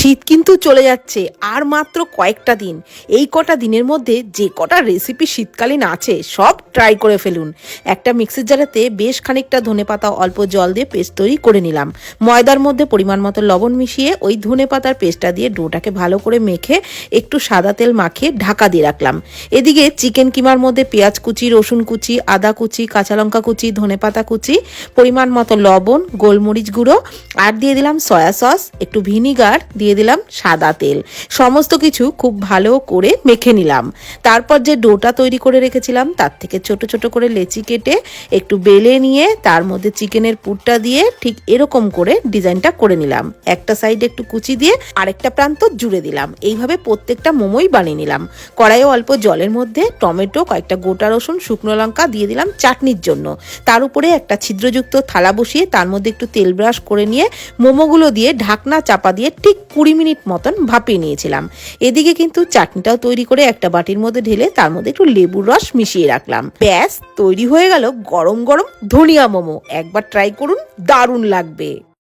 শীত কিন্তু চলে যাচ্ছে আর মাত্র কয়েকটা দিন। এই কটা দিনের মধ্যে যে কটা রেসিপি শীতকালীন আছে সব ট্রাই করে ফেলুন। একটা মিক্সির জারেতে বেশ খানিকটা ধনেপাতা অল্প জল দিয়ে পেস্ট তৈরি করে নিলাম। ময়দার মধ্যে পরিমাণ মতো লবণ মিশিয়ে ওই ধনেপাতার পেস্টটা দিয়ে ডোটাকে ভালো করে মেখে একটু সাদা তেল মাখিয়ে ঢাকা দিয়ে রাখলাম। এদিকে চিকেন কিমার মধ্যে পেঁয়াজ কুচি, রসুন কুচি, আদা কুচি, কাঁচা লঙ্কা কুচি, ধনেপাতা কুচি, পরিমাণ মতো লবণ, গোলমরিচ গুঁড়ো আর দিয়ে দিলাম সয়া সস, একটু ভিনিগার, দিয়ে দিলাম সাদা তেল। সমস্ত কিছু খুব ভালো করে মেখে নিলাম। তারপর যে ডোটা তৈরি করে রেখেছিলাম তার থেকে ছোট ছোট করে লেচি কেটে একটু বেলে নিয়ে তার মধ্যে চিকেনের পুরটা দিয়ে ঠিক এরকম করে ডিজাইনটা করে নিলাম। একটা সাইডে একটু কুচি দিয়ে আরেকটা প্রান্ত জুড়ে দিলাম। এইভাবে প্রত্যেকটা মোমোই বানিয়ে নিলাম। কড়াইয়ে অল্প জলের মধ্যে টমেটো, কয়েকটা গোটা রসুন, শুকনো লঙ্কা দিয়ে দিলাম চাটনির জন্য। তার উপরে একটা ছিদ্রযুক্ত থালা বসিয়ে তার মধ্যে একটু তেল ব্রাশ করে নিয়ে মোমোগুলো দিয়ে ঢাকনা চাপা দিয়ে ঠিক 20 মিনিট মতন ভাপিয়ে নিয়েছিলাম। এদিকে কিন্তু চাটনিটাও তৈরি করে একটা বাটির মধ্যে ঢেলে তার মধ্যে একটু লেবুর রস মিশিয়ে রাখলাম। ব্যাস তৈরি হয়ে গেল গরম গরম ধনিয়া মোমো। একবার ট্রাই করুন, দারুণ লাগবে।